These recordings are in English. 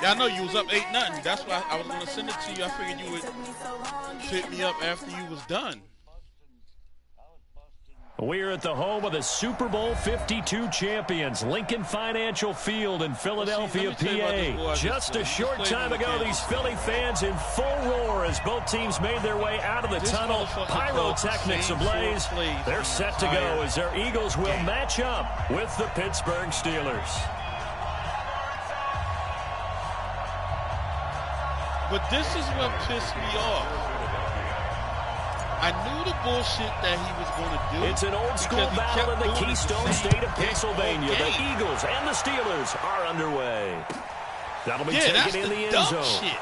Yeah, I know you was up 8-0. That's why I was going to send it to you. I figured you would hit me up after you was done. We're at the home of the Super Bowl 52 champions, Lincoln Financial Field in Philadelphia, PA. Just a short time ago, these Philly fans in full roar as both teams made their way out of the tunnel. Pyrotechnics ablaze. They're set to go as their Eagles will match up with the Pittsburgh Steelers. But this is what pissed me off. I knew the bullshit that he was going to do. It's an old-school battle in the Keystone State of Pennsylvania. The Eagles and the Steelers are underway. That'll be taken in the end zone. Shit.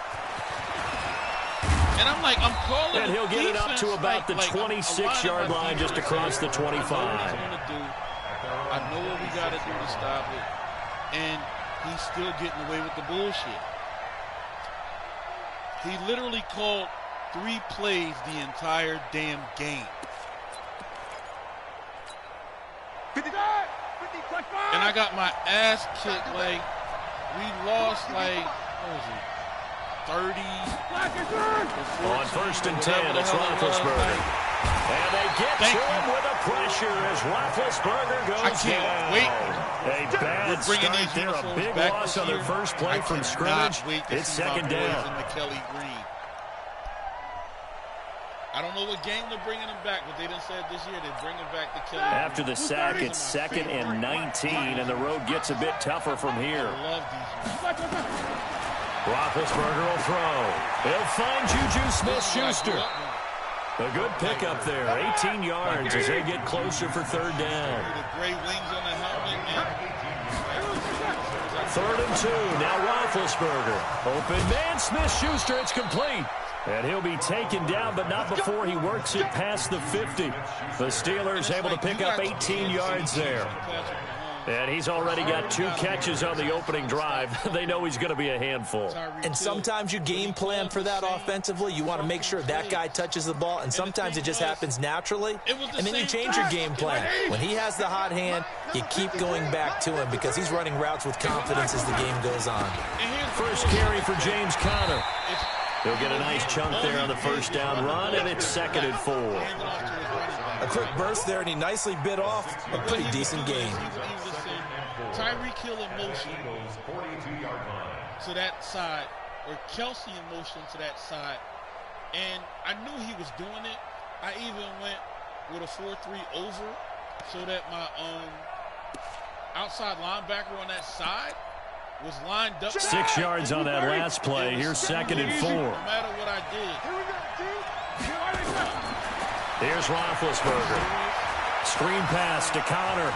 And I'm like, I'm calling. And he'll get it up to about the 26-yard line just across the 25. I know what we got to do to stop it. And he's still getting away with the bullshit. He literally called 3 plays the entire damn game. And I got my ass kicked. Like, we lost, like, what was it, 30? On 1st and 10, it's Roethlisberger. And they get to him with a pressure as Roethlisberger goes down. Wait. A bad start there, a big loss on their first play from scrimmage. It's second down. I don't know what game they're bringing him back, but they done said this year they're bringing back the Kelly. After the sack, it's 2nd and 19, and the road gets a bit tougher from here. I love these. Roethlisberger will throw. He'll find Juju Smith-Schuster. A good pickup there, 18 yards as they get closer for 3rd down. The gray wings on the helmet, man. 3rd and 2, now Roethlisberger. Open man, Smith-Schuster, it's complete. And he'll be taken down, but not before he works it past the 50. The Steelers able to pick up 18 yards there. And he's already got 2 catches on the opening drive. They know he's going to be a handful. And sometimes you game plan for that offensively. You want to make sure that guy touches the ball, and sometimes it just happens naturally. And then you change your game plan. When he has the hot hand, you keep going back to him because he's running routes with confidence as the game goes on. First carry for James Conner. He'll get a nice chunk there on the 1st down run, and it's 2nd and 4. A quick burst there, and he nicely bit off a pretty decent game. Tyreek Hill in motion to that side, or Kelsey in motion to that side, and I knew he was doing it. I even went with a 4-3 over so that my outside linebacker on that side was lined up. 6 yards on that last play. Here's 2nd and 4. No matter what I did. Here's Roethlisberger. Screen pass to Conner.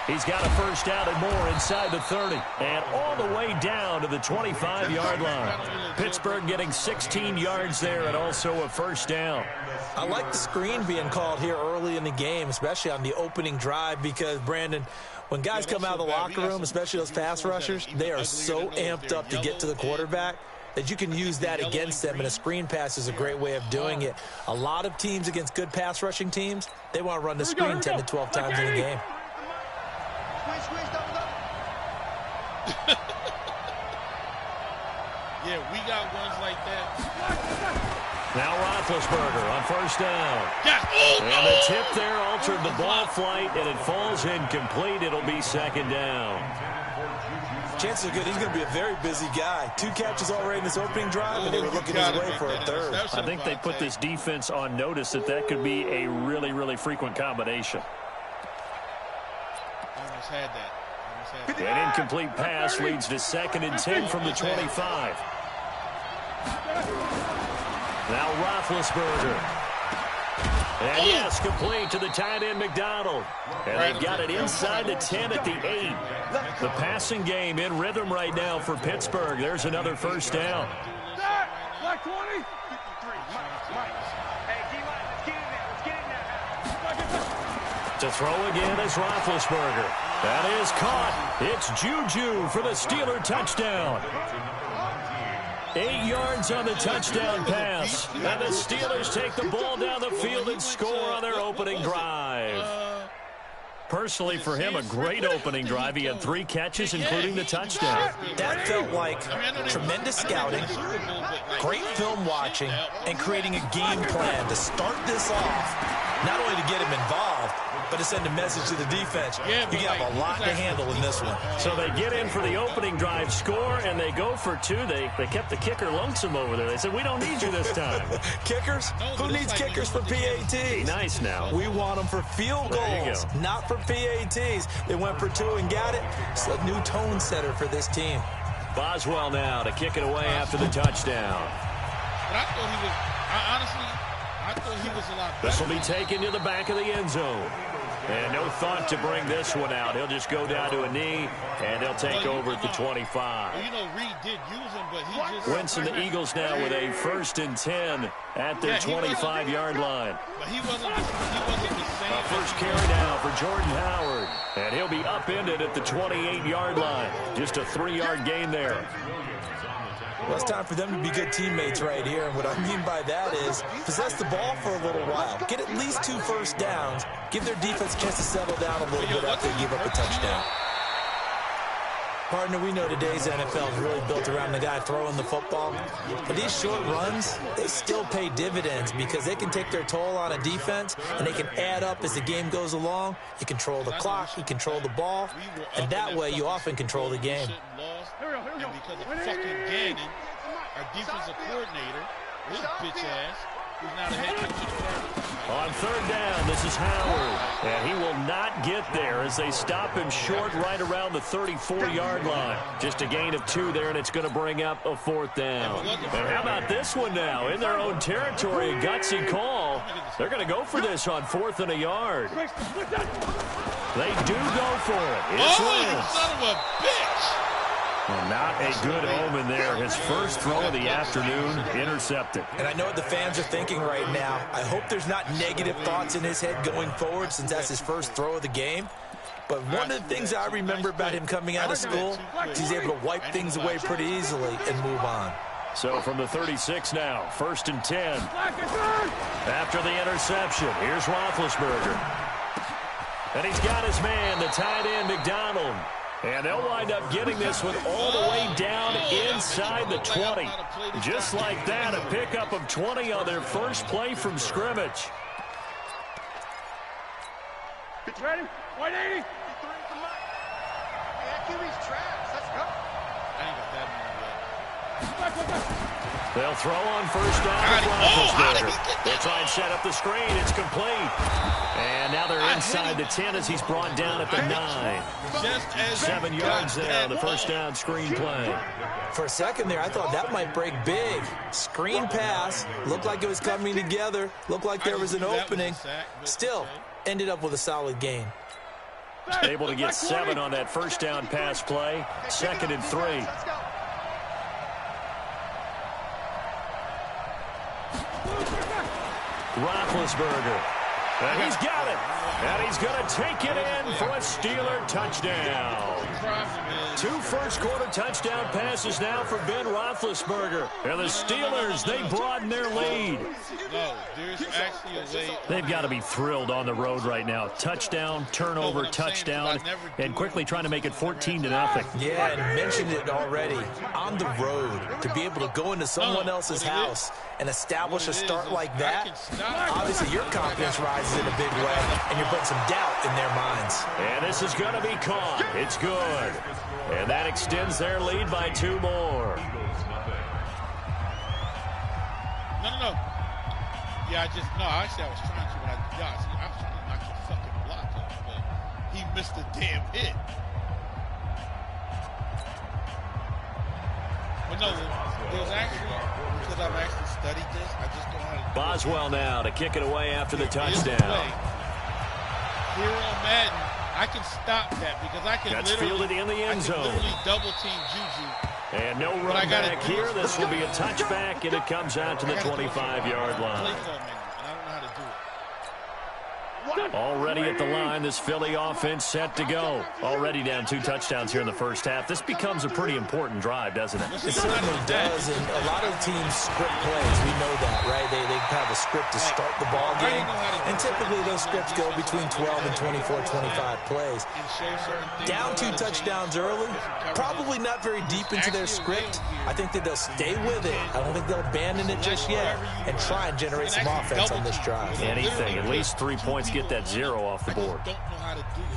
He's got a 1st down and more inside the 30. And all the way down to the 25-yard line. Pittsburgh getting 16 yards there and also a 1st down. I like the screen being called here early in the game, especially on the opening drive, because, Brandon, when guys come out of the locker room, especially those pass rushers, they are so amped up to get to the quarterback that you can use that against them, and a screen pass is a great way of doing it. A lot of teams against good pass rushing teams, they want to run the screen 10 to 12 times in a game. Yeah, we got ones like that. Now Roethlisberger on 1st down. And the tip there altered the ball flight, and it falls incomplete. It'll be 2nd down. Chances are good. He's going to be a very busy guy. 2 catches already in this opening drive, and they were looking his way for a 3rd. I think they put this defense on notice that could be a really, really frequent combination. Almost had that. An incomplete pass leads to 2nd and 10 from the 25. Now Roethlisberger. And yes, complete to the tight end McDonald. And they've got it inside the 10 at the 8. The passing game in rhythm right now for Pittsburgh. There's another 1st down. Black 20. To throw again is Roethlisberger. That is caught. It's Juju for the Steeler touchdown. 8 yards on the touchdown pass. And the Steelers take the ball down the field and score on their opening drive. Personally, for him, a great opening drive. He had 3 catches, including the touchdown. That felt like tremendous scouting, great film watching, and creating a game plan to start this off, not only to get him involved, but to send a message to the defense. You have a lot to handle in this one. So they get in for the opening drive score, and they go for 2. They kept the kicker lonesome over there. They said, we don't need you this time. Kickers? Who needs kickers for PATs? Nice now. We want them for field goals, not for PATs. They went for 2 and got it. It's a new tone setter for this team. Boswell now to kick it away after the touchdown. But I thought he was, I thought he was a lot better. This will be taken to the back of the end zone. And no thought to bring this one out. He'll just go down to a knee, and they'll take over at the 25. Well, you know, Reed did use him, but he just... Wentz and the Eagles now with a 1st and 10 at their 25-yard line. But he wasn't the same. A first carry now for Jordan Howard. And he'll be upended at the 28-yard line. Just a 3-yard gain there. Well, it's time for them to be good teammates right here. And what I mean by that is possess the ball for a little while. Get at least 2 first downs. Give their defense a chance to settle down a little bit after they give up a touchdown. Partner, we know today's NFL is really built around the guy throwing the football. But these short runs, they still pay dividends because they can take their toll on a defense, and they can add up as the game goes along. You control the clock, you control the ball, and that way you often control the game. And because of fucking Gannon, our defensive coordinator, his bitch ass, who's now the head coach of the Cardinals. On 3rd down, this is Howard. And he will not get there as they stop him short right around the 34-yard line. Just a gain of 2 there, and it's going to bring up a 4th down. And how about this one now? In their own territory, a gutsy call. They're going to go for this on 4th and a yard. They do go for it. It's you son of a bitch! Well, not a good omen there. His first throw of the afternoon intercepted. And I know what the fans are thinking right now. I hope there's not negative thoughts in his head going forward since that's his first throw of the game. But one of the things I remember about him coming out of school is he's able to wipe things away pretty easily and move on. So from the 36 now, 1st and 10. After the interception, here's Roethlisberger. And he's got his man, the tight end, McDonald. And they'll wind up getting this one all the way down inside the 20. Just like that, a pickup of 20 on their first play from scrimmage. Ready? 180. QB's trash. Let's go. I ain't got that many yet. They'll throw on 1st down. They'll try and set up the screen. It's complete. And now they're inside the 10 as he's brought down at the 9. 7 yards there on the 1st down screen play. For a second there, I thought that might break big. Screen pass. Looked like it was coming together. Looked like there was an opening. Still, ended up with a solid gain. Able to get 7 on that 1st down pass play. 2nd and 3. Roethlisberger. And he's got it. And he's going to take it in for a Steeler touchdown. 2 first-quarter touchdown passes now for Ben Roethlisberger. And the Steelers, they broaden their lead. No, there's actually a way. They've got to be thrilled on the road right now. Touchdown, turnover, touchdown, and quickly trying to make it 14-0. Yeah, and mentioned it already. On the road, to be able to go into someone else's house and establish a start like that, obviously your confidence rises in a big way, and you're putting some doubt in their minds. And this is going to be caught. It's good. And that extends their lead by 2 more. No. Yeah, actually I was trying to, but I was trying to knock the fucking block off, but he missed a damn hit. But no, it was actually, because I've actually studied this, I just don't know how to do Boswell now to kick it away after the touchdown. Here on Madden, I can stop that because I can fielded in the end zone. literally double team Juju. And no run back here. This will be a touchback, and it comes out to the 25-yard line. Already at the line, this Philly offense set to go. Already down 2 touchdowns here in the first half. This becomes a pretty important drive, doesn't it? It certainly does, and a lot of teams script plays. We know that, right? They have a script to start the ball game, and typically those scripts go between 12 and 24, 25 plays. Down 2 touchdowns early, probably not very deep into their script. I think that they'll stay with it. I don't think they'll abandon it just yet and try and generate some offense on this drive. Anything, at least 3 points, get that 0 off the board. Don't know how to do it.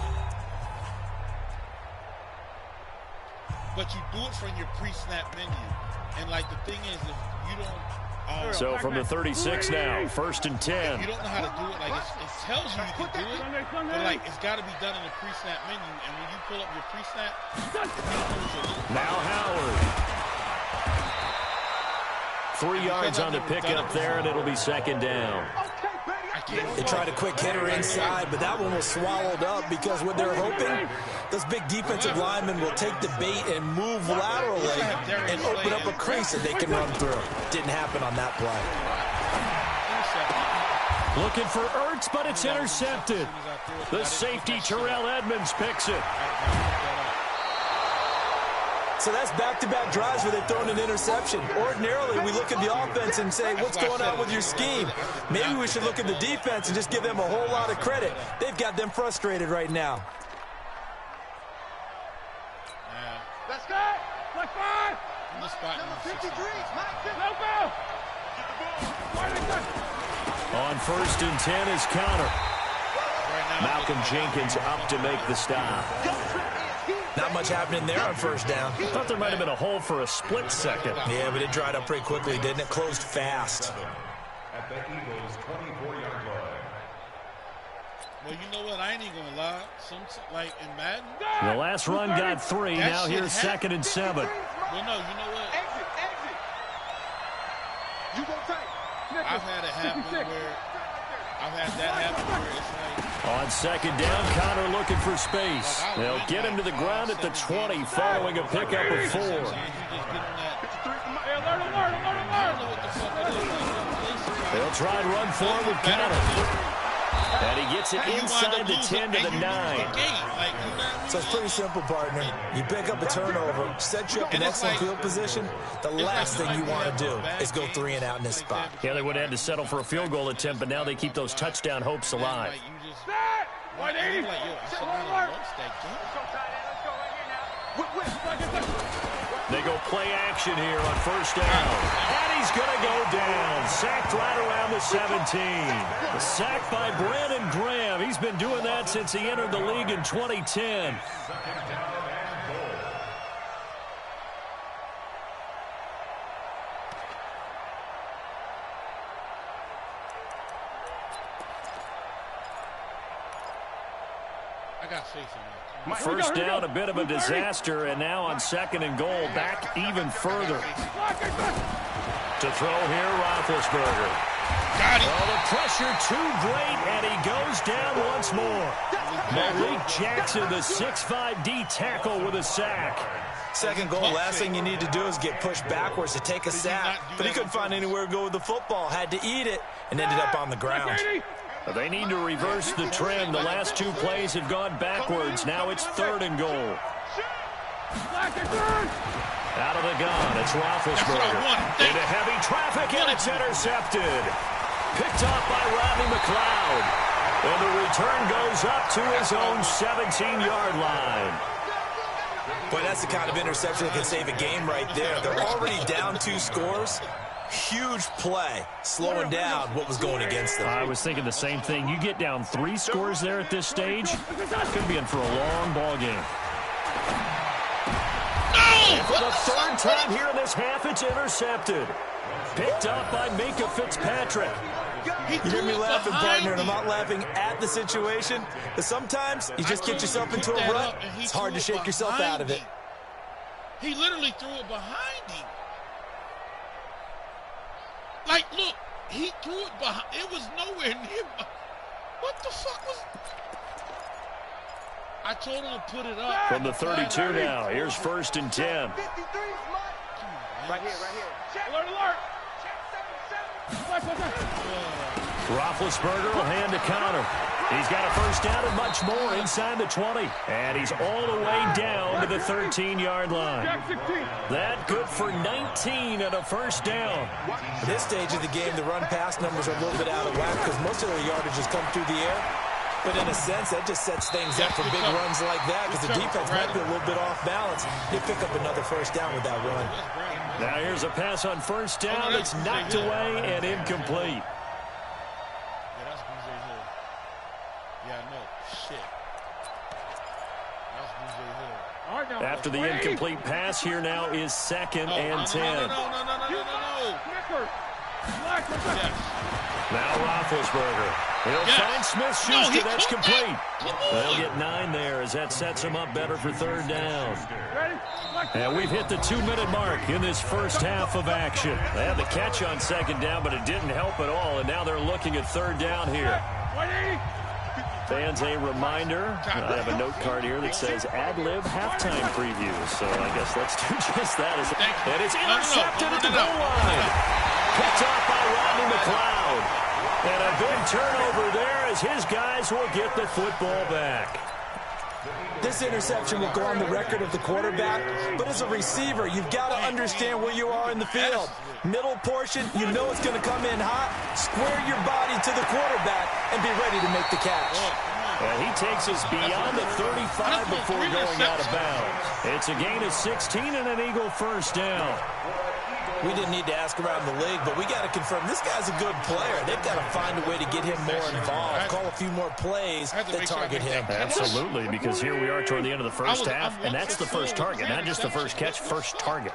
But you do it from your pre-snap menu. And, like, the thing is, if you don't... so from the 36 now, 1st and 10. If you don't know how to do it, like, it tells you you can do it, but, like, it's got to be done in the pre-snap menu. And when you pull up your pre-snap, now Howard. 3 yards on the pickup there, and it'll be 2nd down. They tried a quick hitter inside, but that one was swallowed up because what they're hoping, those big defensive linemen will take the bait and move laterally and open up a crease that they can run through. Didn't happen on that play. Looking for Ertz, but it's intercepted. The safety, Terrell Edmonds, picks it. So that's back-to-back drives where they've thrown an interception. Ordinarily, we look at the offense and say, what's going on with your scheme? Maybe we should look at the defense and just give them a whole lot of credit. They've got them frustrated right now. Let's go! Like 5! Number 53, on 1st and 10 is Counter. Malcolm Jenkins up to make the stop. Not much happening there on 1st down. Thought there might have been a hole for a split second. Yeah, but it dried up pretty quickly, didn't it? Closed fast. At the Eagles' 24-yard line. Well, you know what? I ain't even gonna lie. Like in Madden, the last run got 3. Now here's 2nd and 7. Well, no, you know what? Exit. You go tight. I've had it happen where it's like. On 2nd down, Connor looking for space. They'll get him to the ground at the 20 following a pickup of 4. They'll try and run forward with Connor. And he gets it inside the 10 to the 9. So it's pretty simple, partner. You pick up a turnover, set you up in excellent field position. The last thing you want to do is go 3 and out in this spot. Yeah, they would have had to settle for a field goal attempt, but now they keep those touchdown hopes alive. They go play action here on 1st down. And he's going to go down. Sacked right around the 17. The sack by Brandon Graham. He's been doing that since he entered the league in 2010. I got faith in that. 1st down, a bit of a disaster, and now on 2nd and goal, back even further. To throw here, Roethlisberger. Got it. Oh, the pressure too great, and he goes down once more. Malik Jackson, the 6'5" D tackle with a sack. 2nd goal, last thing you need to do is get pushed backwards to take a sack. But he couldn't find anywhere to go with the football. Had to eat it and ended up on the ground. They need to reverse the trend. The last 2 plays have gone backwards. Now it's 3rd and goal. Out of the gun, it's Roethlisberger. Into heavy traffic, and it's intercepted. Picked off by Rodney McLeod. And the return goes up to his own 17-yard line. Boy, that's the kind of interception that can save a game right there. They're already down 2 scores. Huge play, slowing down what was going against them. I was thinking the same thing. You get down 3 scores there at this stage, could be in for a long ball game. And for the 3rd time here in this half, it's intercepted. Picked up by Minka Fitzpatrick. You hear me laughing, partner, and I'm not laughing at the situation. But sometimes you just get yourself into a rut. It's hard to shake yourself out of it. He literally threw it behind him. Like, look, he threw it behind. It was nowhere near. What the fuck was? I told him to put it up. From the 32 now. Here's 1st and 10. Right here. Alert. Roethlisberger will hand to Connor. He's got a first down and much more inside the 20. And he's all the way down to the 13-yard line. That good for 19 and a first down. At this stage of the game, the run-pass numbers are a little bit out of whack because most of their yardage has come through the air. But in a sense, that just sets things up for big runs like that because the defense might be a little bit off balance. They pick up another first down with that run. Now here's a pass on first down that's knocked away and incomplete. After the incomplete pass, here now is second and 10. No. Now Roethlisberger. He'll find Smith-Schuster. That's complete. They'll get 9 there as that sets him up better for third down. And we've hit the 2-minute mark in this first half of action. They had the catch on second down, but it didn't help at all, and now they're looking at third down here. Fans, a reminder, I have a note card here that says ad-lib halftime preview. So I guess let's do just that. And it's intercepted at the goal line. Picked off by Rodney McLeod. And a big turnover there as his guys will get the football back. This interception will go on the record of the quarterback, but as a receiver, you've got to understand where you are in the field. Middle portion, you know it's going to come in hot. Square your body to the quarterback and be ready to make the catch. And he takes us beyond the 35 before going out of bounds. It's a gain of 16 and an Eagle first down. We didn't need to ask around the league, but we got to confirm this guy's a good player. They've got to find a way to get him more involved, call a few more plays that target him. Absolutely, because here we are toward the end of the first half, and that's the first target, not just the first catch, first target.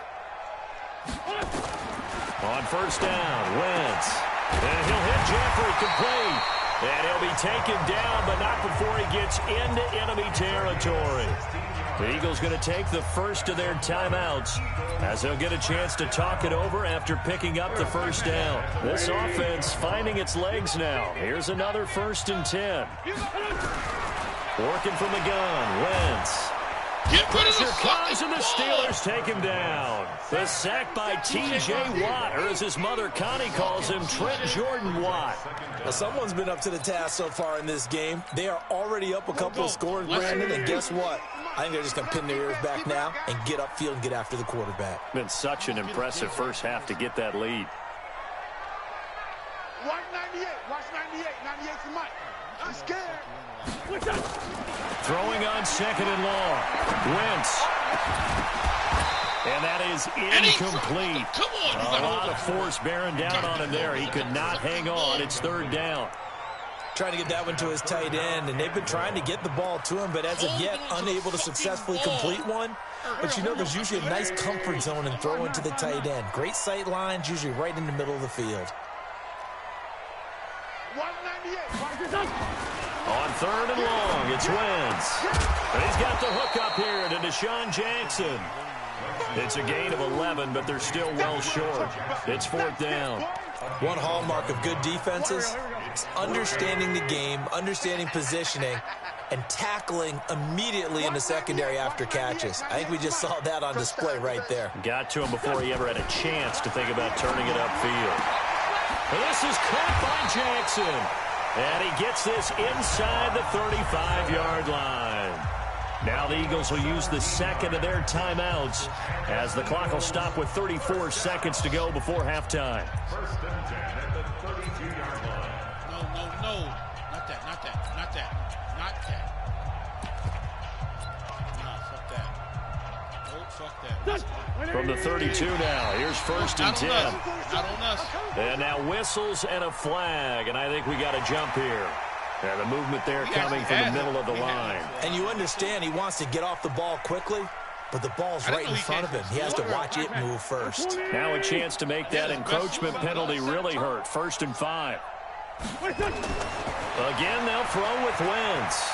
On first down, Wentz. And he'll hit Jeffrey, complete. And he'll be taken down, but not before he gets into enemy territory. The Eagles going to take the first of their timeouts as they'll get a chance to talk it over after picking up the first down. This offense finding its legs now. Here's another 1st and 10. Working from the gun, Wentz. Pressure comes, and the Steelers take him down. The sack by T.J. Watt, or as his mother Connie calls him, Trent Jordan Watt. Well, someone's been up to the task so far in this game. They are already up a couple of scores, Brandon, and guess what? I think they're just going to pin their ears back now and get upfield and get after the quarterback. Been such an impressive first half to get that lead. Watch 98. Watch 98. 98's the mic. I'm scared. Throwing on second and long. Wentz. And that is incomplete. A lot of force bearing down on him there. He could not hang on. It's third down. Trying to get that one to his tight end, and they've been trying to get the ball to him, but as of yet, unable to successfully complete one. But you know there's usually a nice comfort zone in throwing to the tight end. Great sight lines, usually right in the middle of the field. 198. On third and long, it's Wentz. And he's got the hook up here to Deshaun Jackson. It's a gain of 11, but they're still well short. It's fourth down. One hallmark of good defenses is understanding the game, understanding positioning, and tackling immediately in the secondary after catches. I think we just saw that on display right there. Got to him before he ever had a chance to think about turning it upfield. This is caught by Jackson. And he gets this inside the 35-yard line. Now the Eagles will use the second of their timeouts as the clock will stop with 34 seconds to go before halftime. First and 10 at the 32-yard line. No. Not that. Nah, fuck that. Nope, fuck that. From the 32 now, here's first and 10. Not on us. And now whistles and a flag, and I think we got a jump here. And the movement there coming from the middle of the line. And you understand he wants to get off the ball quickly, but the ball's right in front of him. He has to watch it move first. Now a chance to make that encroachment penalty really hurt. 1st and 5. Again, they'll throw with Wentz.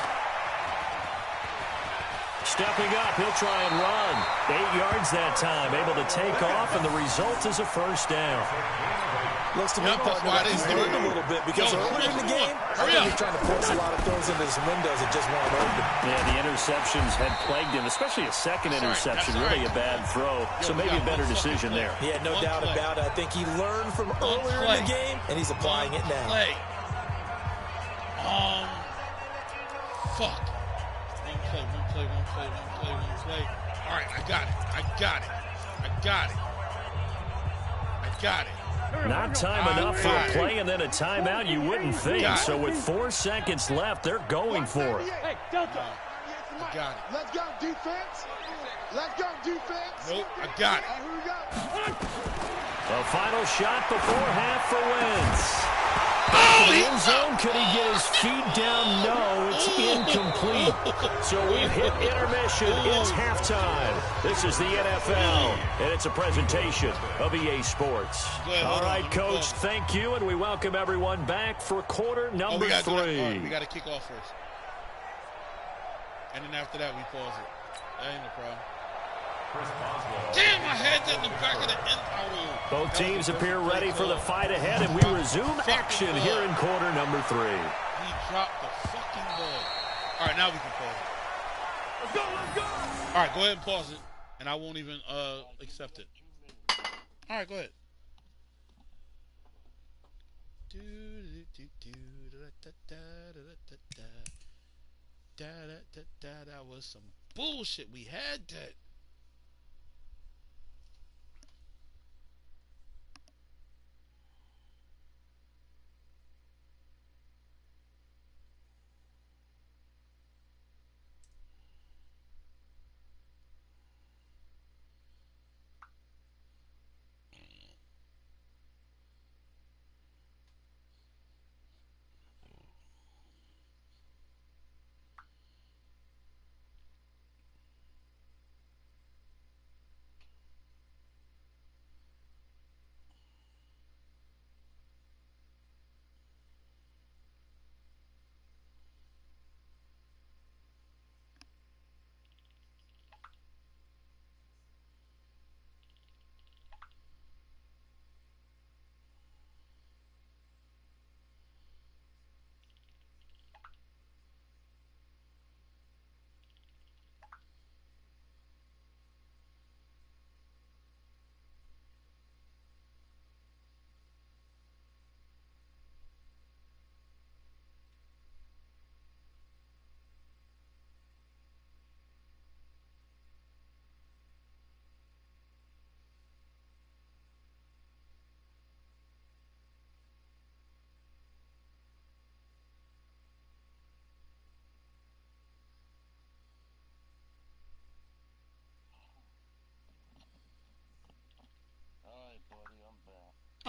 Stepping up, he'll try and run. 8 yards that time, able to take off, and the result is a first down. Looks to me, partner, that he's learned a little bit because earlier in the game, I think he's trying to force a lot of throws into his windows that just weren't open. Yeah, the interceptions had plagued him, especially a second interception, really a bad throw. So maybe a better decision there. Yeah, no doubt about it. I think he learned from earlier in the game, and he's applying it now. Fuck. One play. All right, I got it. Not time enough for a play and then a timeout, you wouldn't think. So with 4 seconds left, they're going for it. Hey, Delta. I got it. Let's go, defense. Nope, I got it. Here we go. The final shot before half for Wentz. Oh, The end zone, could he get his feet down? No, it's incomplete. So we've hit intermission. It's halftime. This is the NFL, and it's a presentation of EA Sports. All right, Coach, thank you, and we welcome everyone back for quarter number 3. We got to kick off first. And then after that, we pause it. That ain't no problem. Damn, I had that in the back of the end. Both teams appear ready for the fight ahead, and we resume action here in quarter number 3. He dropped the fucking ball. All right, now we can pause it. Let's go. All right, go ahead and pause it, and I won't even accept it. All right, go ahead. That was some bullshit. We had that.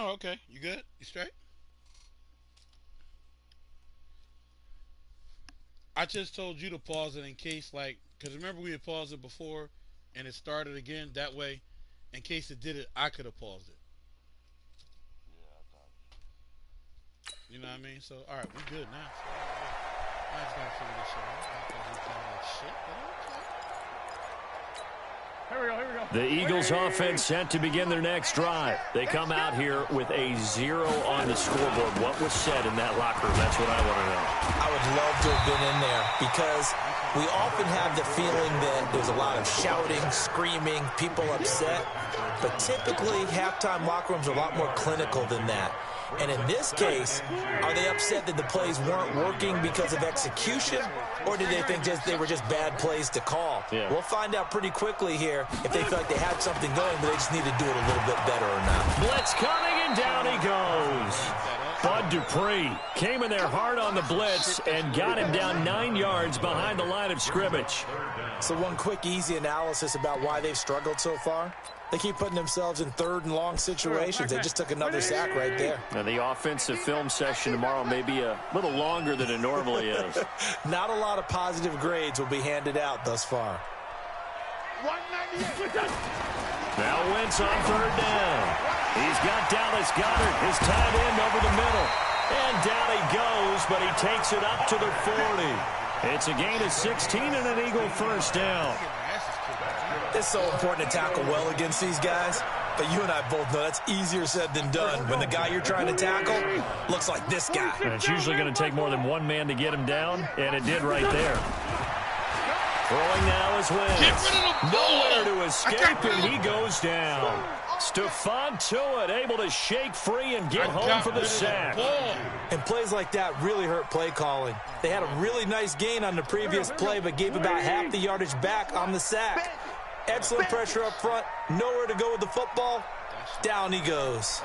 Oh, okay. You good? You straight? I just told you to pause it in case, like, because remember we had paused it before and it started again. That way, in case it did it, I could have paused it. You know what I mean? So, all right, we good now. I just got to figure this shit out. I thought we were talking like shit, but okay. Here we go. The Eagles offense set to begin their next drive. They come out here with a 0 on the scoreboard. What was said in that locker room? That's what I want to know. I would love to have been in there because we often have the feeling that there's a lot of shouting, screaming, people upset. But typically, halftime locker rooms are a lot more clinical than that. And in this case, are they upset that the plays weren't working because of execution? Or did they think they were just bad plays to call? Yeah. We'll find out pretty quickly here if they feel like they had something going, but they just need to do it a little bit better or not. Blitz coming, and down he goes. Bud Dupree came in there hard on the blitz and got him down 9 yards behind the line of scrimmage. So one quick, easy analysis about why they've struggled so far. They keep putting themselves in 3rd and long situations. They just took another sack right there. And the offensive film session tomorrow may be a little longer than it normally is. Not a lot of positive grades will be handed out thus far. 198. Now Wentz on 3rd down. He's got Dallas Goedert, his tight end, over the middle. And down he goes, but he takes it up to the 40. It's a gain of 16 and an Eagle first down. It's so important to tackle well against these guys, but you and I both know that's easier said than done when the guy you're trying to tackle looks like this guy. And it's usually going to take more than one man to get him down, and it did right there. Throwing now is Wentz. Nowhere to escape, and he goes down. Stephon Tuitt able to shake free and get home for the sack. And plays like that really hurt play calling. They had a really nice gain on the previous play, but gave about half the yardage back on the sack. Excellent pressure up front. Nowhere to go with the football. Down he goes.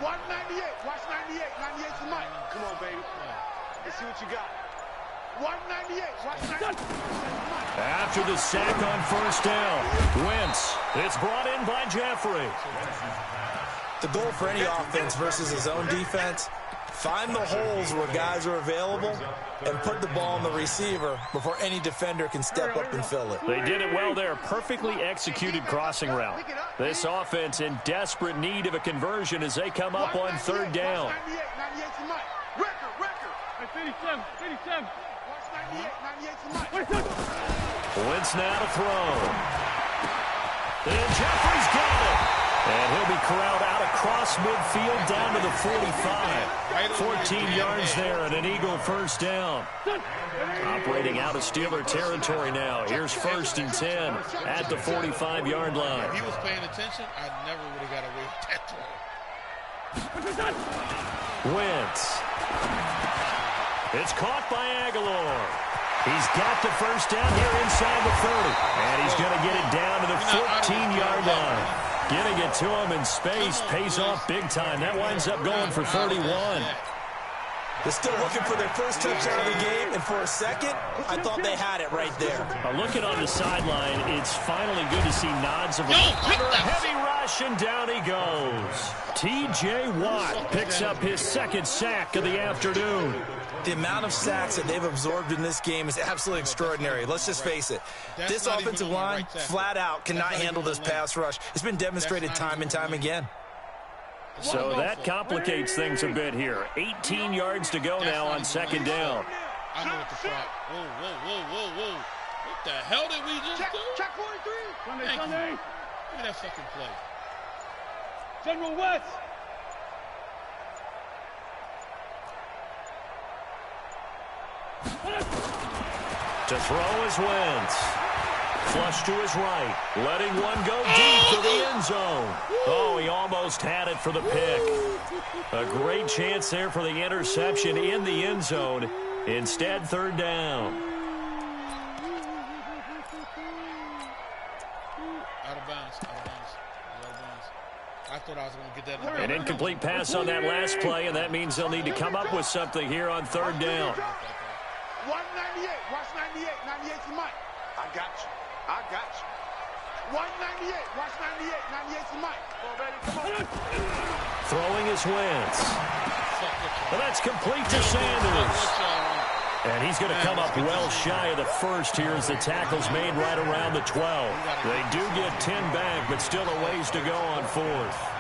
198. Watch 98. 98's the mic. Come on, baby. Let's see what you got. 198. Watch 98. After the sack on first down, Wentz. It's brought in by Jeffrey. The goal for any offense versus his own defense, find the holes where guys are available and put the ball on the receiver before any defender can step up and fill it. They did it well there. Perfectly executed crossing route. This offense in desperate need of a conversion as they come up on third down. 98's the mic. Record. 57. Watch 98's the mic. Wentz now to throw. And Jeffrey's got it. And he'll be corralled out across midfield down to the 45. 14 yards there and an Eagle first down. Operating out of Steeler territory now. Here's 1st and 10 at the 45-yard line. If he was paying attention, I never would have got away with that throw. Wentz. It's caught by Aguilar. He's got the first down here inside the 30. And he's going to get it down to the 14-yard line. Getting it to him in space pays off big time. That winds up going for 31. They're still looking for their first touchdown of the game, and for a second, I thought they had it right there. Looking on the sideline, it's finally good to see nods of under a heavy rush, and down he goes. T.J. Watt picks up his second sack of the afternoon. The amount of sacks that they've absorbed in this game is absolutely extraordinary. Let's just face it. This offensive line, flat out, cannot handle this pass rush. It's been demonstrated time and time again. So that complicates things a bit here. 18 yards to go now on second down. I know what the fuck. Whoa. What the hell did we just do? Check 43. Thank you. Look at that fucking play. General West. To throw is Wentz. Flush to his right. Letting one go deep to the end zone. Oh, he almost had it for the pick. A great chance there for the interception in the end zone. Instead, third down. Out of bounds. I thought I was going to get that. An incomplete pass on that last play, and that means they'll need to come up with something here on third down. 198. Watch 98. 98's the mic. I got you. 198. Watch 98. 98's the mic. Come on. Throwing is Wentz. Well, that's complete to Sanders. And he's going to come up well shy of the first here as the tackle's made right around the 12. They do get 10 back, but still a ways to go on fourth.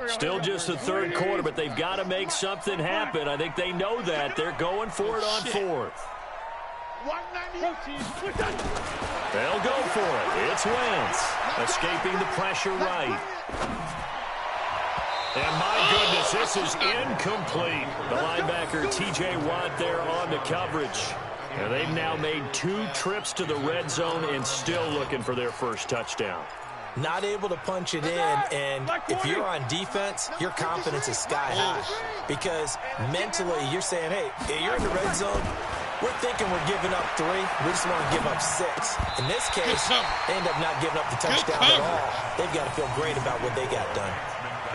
Still just the third quarter, but they've got to make something happen. I think they know that. They're going for it on fourth. They'll go for it. It's Wentz. Escaping the pressure right. And my goodness, this is incomplete. The linebacker, T.J. Watt, there on the coverage. And they've now made 2 trips to the red zone and still looking for their first touchdown. Not able to punch it in, and if you're on defense, your confidence is sky high. Because mentally, you're saying, hey, you're in the red zone. We're thinking we're giving up 3. We just want to give up 6. In this case, they end up not giving up the touchdown at all. They've got to feel great about what they got done.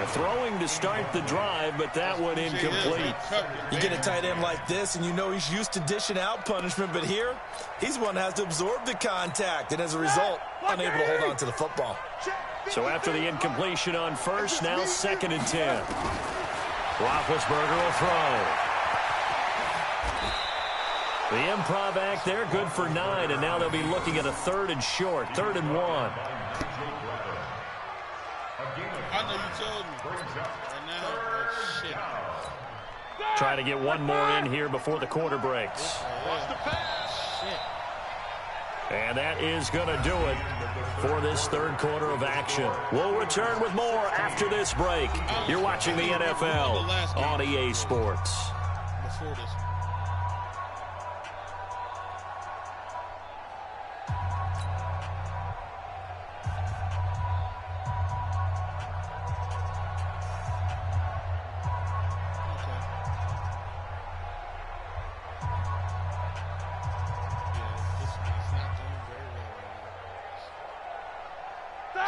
Throwing to start the drive, but that one incomplete. You get a tight end like this, and you know he's used to dishing out punishment, but here, he's one that has to absorb the contact, and as a result, unable to hold on to the football. So after the incompletion on first, now 2nd and 10. Roethlisberger will throw. The improv act there, good for 9, and now they'll be looking at a 3rd and short, 3rd and 1. I know you told me. And now, shit. Try to get one more in here before the quarter breaks. Shit. And that is going to do it for this third quarter of action. We'll return with more after this break. You're watching the NFL on EA Sports. Before this.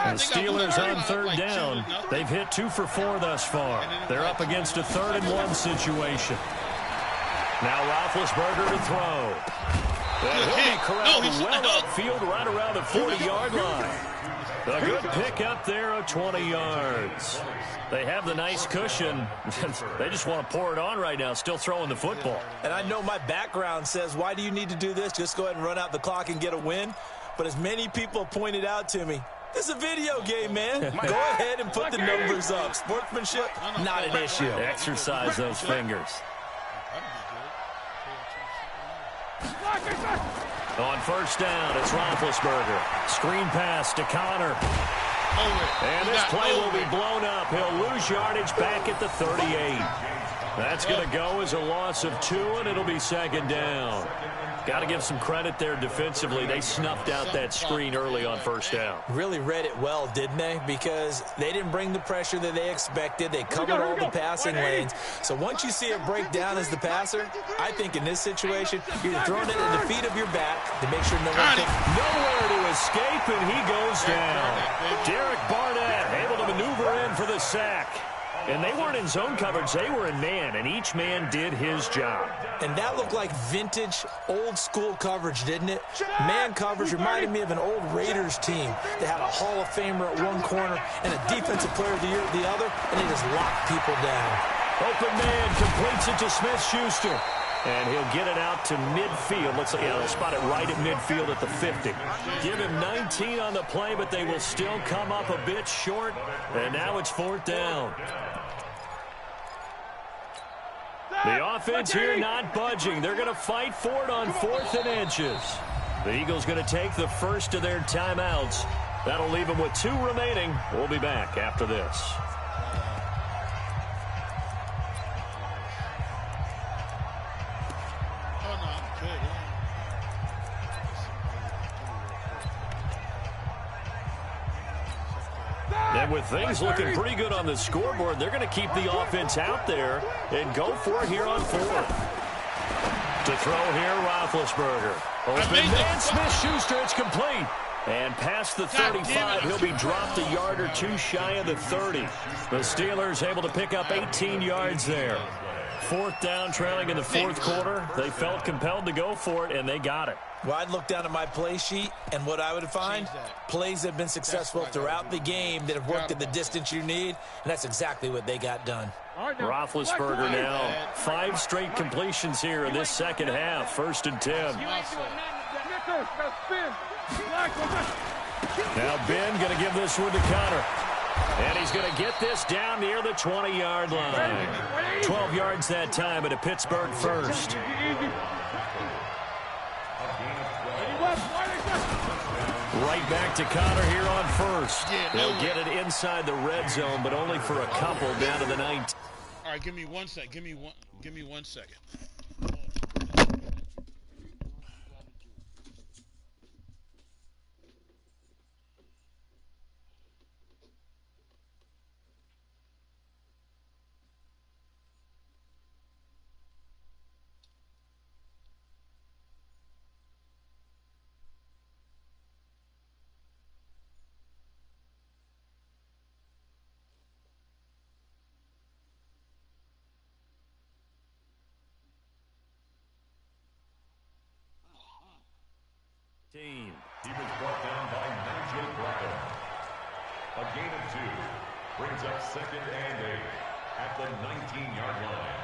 And Steelers on third down. They've hit 2 for 4 thus far. They're up against a 3rd-and-1 situation. Now Roethlisberger to throw. And he'll be corralled well upfield right around the 40-yard line. A good pick up there of 20 yards. They have the nice cushion. They just want to pour it on right now, still throwing the football. And I know my background says, why do you need to do this? Just go ahead and run out the clock and get a win. But as many people pointed out to me, it's a video game, man. Go ahead and put the numbers up. Sportsmanship, not an issue. Exercise those fingers. On first down, it's Roethlisberger. Screen pass to Connor. And this play will be blown up. He'll lose yardage back at the 38. That's going to go as a loss of 2, and it'll be 2nd down. Got to give some credit there defensively. They snuffed out that screen early on first down. Really read it well, didn't they? Because they didn't bring the pressure that they expected. They covered all the passing lanes. So once you see it break down as the passer, I think in this situation, you're throwing it at the feet of your back to make sure no one can. Nowhere to escape, and he goes down. Derek Barnett able to maneuver in for the sack. And they weren't in zone coverage. They were in man, and each man did his job. And that looked like vintage, old-school coverage, didn't it? Man coverage reminded me of an old Raiders team. They had a Hall of Famer at one corner and a Defensive Player of the Year at the other, and they just locked people down. Open man completes it to Smith-Schuster. And he'll get it out to midfield. Looks like they'll spot it right at midfield at the 50. Give him 19 on the play, but they will still come up a bit short. And now it's 4th down. The offense here not budging. They're going to fight for it on 4th and inches. The Eagles going to take the first of their timeouts. That'll leave them with 2 remaining. We'll be back after this. And with things looking pretty good on the scoreboard, they're going to keep the offense out there and go for it here on 4th. To throw here, Roethlisberger. Open man, Smith-Schuster, it's complete. And past the 35, he'll be dropped a yard or 2 shy of the 30. The Steelers able to pick up 18 yards there. 4th down, trailing in the 4th quarter. They felt compelled to go for it, and they got it. Well, I'd look down at my play sheet, and what I would find, plays that have been successful throughout the game that have worked at the distance you need, and that's exactly what they got done. Roethlisberger now, 5 straight completions here in this second half. 1st and 10. Now Ben going to give this one to Connor. And he's going to get this down near the 20-yard line. 12 yards that time, but a Pittsburgh first. Right back to Connor here on 1st. They'll get it inside the red zone, but only for a couple down to the 19. All right, give me 1 second. Give me 1 second. He was brought down by Nigel Braddock. A gain of 2 brings up 2nd and 8 at the 19-yard line.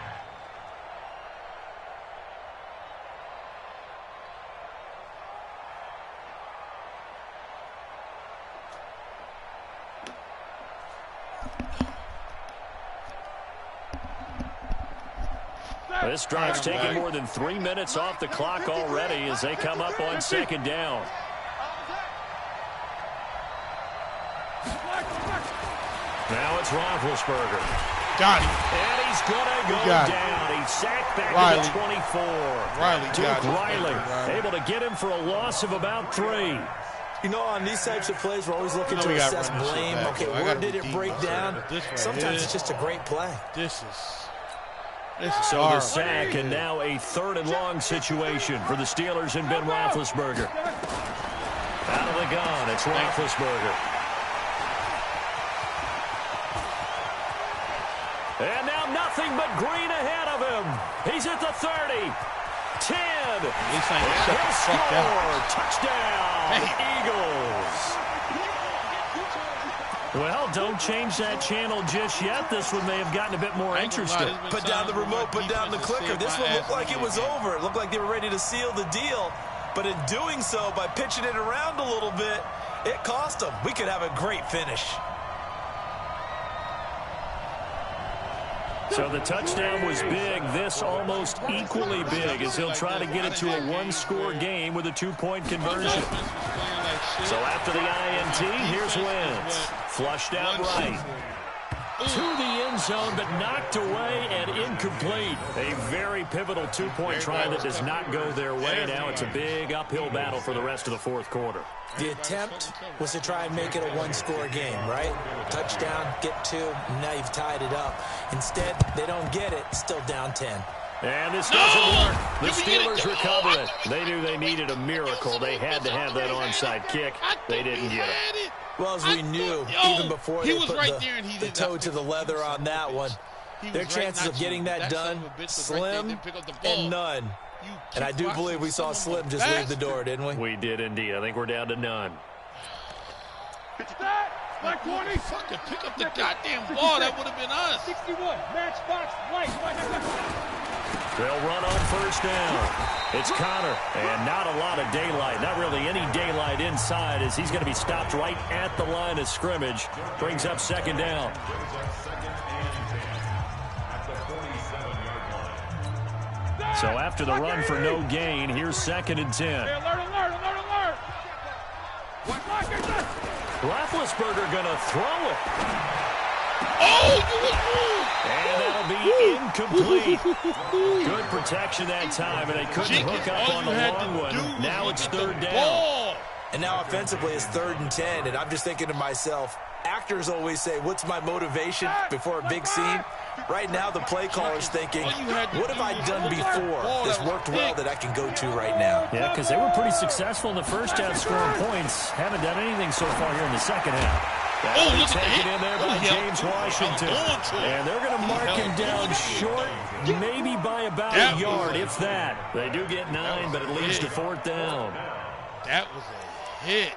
This drive's taken more than 3 minutes off the clock already as they come up on second down. Now it's Roethlisberger. Got him. And he's going to go down. He's sacked back at the 24. Riley able to get him for a loss of about 3. You know, on these types of plays, we're always looking to assess blame. Okay, where did it break down? Sometimes it's just a great play. This is so the sack, and now a 3rd and long situation for the Steelers and Ben Roethlisberger. Out of the gun, it's Roethlisberger. And now nothing but green ahead of him. He's at the 30. 10. He'll score. Touchdown, Eagles. Well, don't change that channel just yet. This one may have gotten a bit more interesting. Put down the remote, put down the clicker. This one looked like it was over. It looked like they were ready to seal the deal. But in doing so, by pitching it around a little bit, it cost them. We could have a great finish. So the touchdown was big. This almost equally big as he'll try to get it to a 1-score game with a 2-point conversion. So after the INT, here's Wentz. Flushed out right. To the end zone, but knocked away and incomplete. A very pivotal 2-point try that does not go their way. Now it's a big uphill battle for the rest of the 4th quarter. The attempt was to try and make it a 1-score game, right? Touchdown, get 2, now you've tied it up. Instead, they don't get it, still down 10. And this doesn't work. The Steelers recover it. They knew they needed a miracle. They had to have that onside kick. They didn't get it. Well, as we knew, even before they put the toe to the leather on that one, their chances of getting that done, slim and none. And I do believe we saw Slim just leave the door, didn't we? We did indeed. I think we're down to none. Black 20. Fucking pick up the goddamn ball. That would have been us. 61. Matchbox. White. They'll run on 1st down. It's Connor, and not a lot of daylight. Not really any daylight inside as he's going to be stopped right at the line of scrimmage. Brings up 2nd down. So after the run for no gain, here's 2nd and 10. Alert. Roethlisberger going to throw it. And that'll be incomplete. Good protection that time, and they couldn't hook up on the long one. Now it's 3rd down. And now offensively it's 3rd and 10, and I'm just thinking to myself, actors always say, what's my motivation before a big scene? Right now the play caller's thinking, what have I done before that's worked well that I can go to right now? Yeah, because they were pretty successful in the 1st half scoring points. Haven't done anything so far here in the 2nd half. Taken in there by James Washington. And they're going to mark him down short, maybe by about a yard, if that. They do get 9, but it leads to 4th down. That was a hit.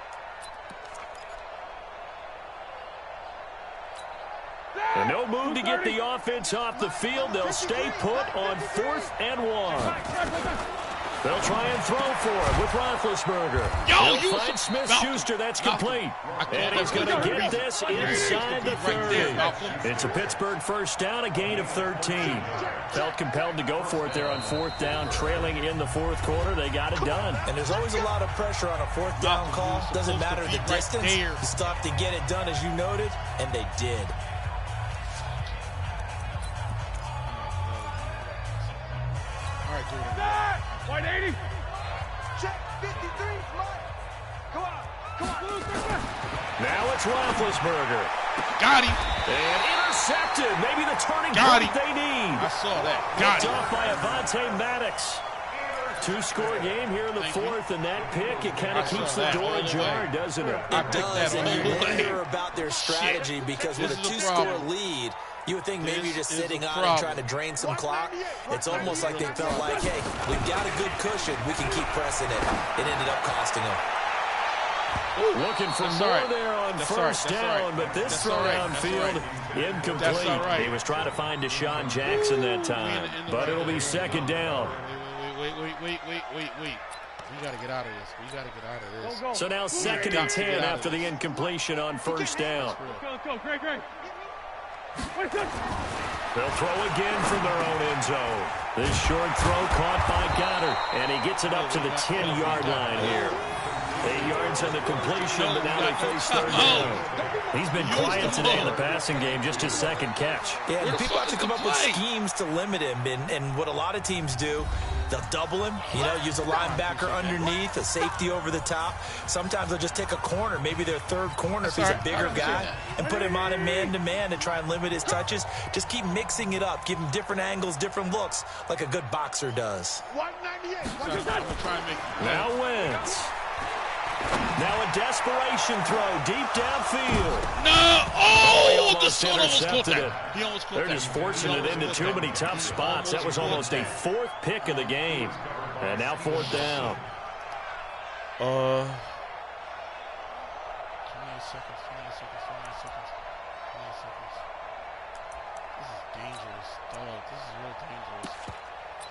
And no move to get the offense off the field. They'll stay put on 4th and 1. They'll try and throw for it with Roethlisberger. He'll find Smith-Schuster. That's complete. And he's going to get this inside the 30. It's a Pittsburgh 1st down, a gain of 13. Felt compelled to go for it there on 4th down, trailing in the 4th quarter. They got it done. And there's always a lot of pressure on a 4th down call. Doesn't matter the distance. You still have to get it done, as you noted, and they did. White 80. Check 53. Come on. Now it's Roethlisberger. Got him. And intercepted. Maybe the turning point they need. I saw that. Got him. Off by Avonte Maddox. 2-score game here in the 4th, and that pick, it kind of keeps the door ajar, doesn't it? It does, and you wonder about their strategy because with a 2-score lead, you would think maybe you're just sitting on and trying to drain some clock. It's almost like they felt like, hey, we've got a good cushion. We can keep pressing it. It ended up costing them. Looking for more there on 1st down, but this throw downfield incomplete. He was trying to find Deshaun Jackson that time, but it'll be 2nd down. Wait. We got to get out of this. So now 2nd and 10 after the incompletion on 1st down. Go, Greg. They'll throw again from their own end zone. This short throw caught by Goddard, and he gets it up to the 10-yard line here. 8 yards on the completion, but now they face third down. He's been quiet today in the passing game, just his second catch. Yeah, and people have to come up with schemes to limit him, and what a lot of teams do, they'll double him, use a linebacker underneath, a safety over the top. Sometimes they'll just take a corner, maybe their third corner if he's a bigger guy, and put him on a man-to-man to try and limit his touches. Just keep mixing it up, give him different angles, different looks, like a good boxer does. 198. Now Wentz. Now a desperation throw deep downfield. No! Oh, the son almost caught that. He almost caught that. They're just forcing it into too many tough spots. That was almost a fourth pick of the game. And now fourth down. 20 seconds. This is dangerous, dog. This is real dangerous.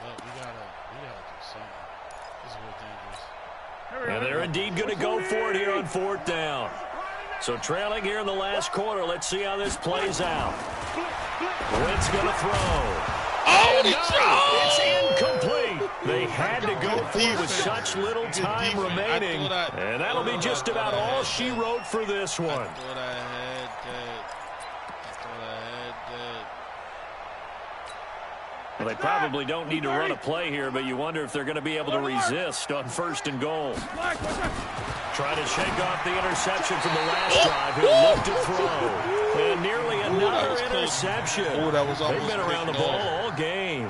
But we gotta do something. This is real dangerous. And they're indeed going to go for it here on fourth down. So trailing here in the last quarter. Let's see how this plays out. Wentz going to throw. Oh, no, it's incomplete. They had to go for it with such little time remaining. And that'll be just about all she wrote for this one. I thought I had that. Well, they probably don't need to run a play here, but you wonder if they're going to be able to resist on first and goal. Trying to shake off the interception from the last drive. He'll look to throw. And nearly another interception. They've been around the ball all game.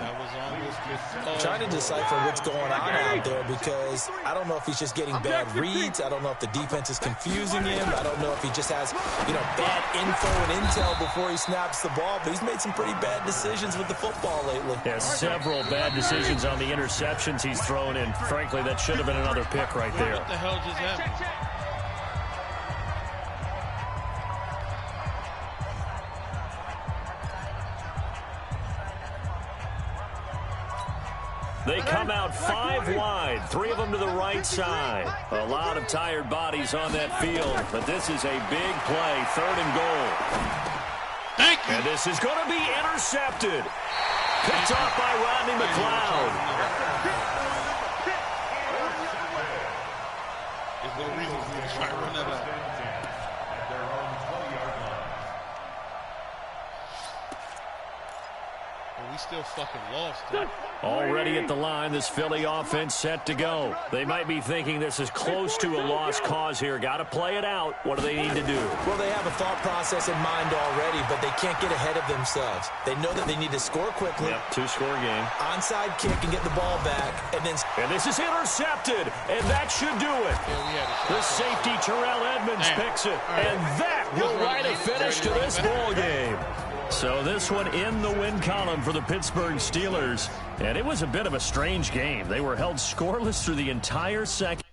Trying to decipher what's going on out there because I don't know if he's just getting bad reads. I don't know if the defense is confusing him. I don't know if he just has, bad info and intel before he snaps the ball. But he's made some pretty bad decisions with the football lately. Yeah, several bad decisions on the interceptions he's thrown in. Frankly, that should have been another pick right there. What the hell just happened? They come out 5 wide, 3 of them to the right side. A lot of tired bodies on that field, but this is a big play, third and goal. Thank you. And this is going to be intercepted. Picked off by Rodney McLeod. There's no reason for you to try to run that out. We still fucking lost, dude. Already at the line, this Philly offense set to go. They might be thinking this is close to a lost cause here. Got to play it out. What do they need to do? Well, they have a thought process in mind already, but they can't get ahead of themselves. They know that they need to score quickly. Yep, 2-score game. Onside kick and get the ball back. And this is intercepted, and that should do it. The safety, Terrell Edmonds, picks it. And that will write a finish to this ball game. So this one in the win column for the Pittsburgh Steelers. And it was a bit of a strange game. They were held scoreless through the entire second.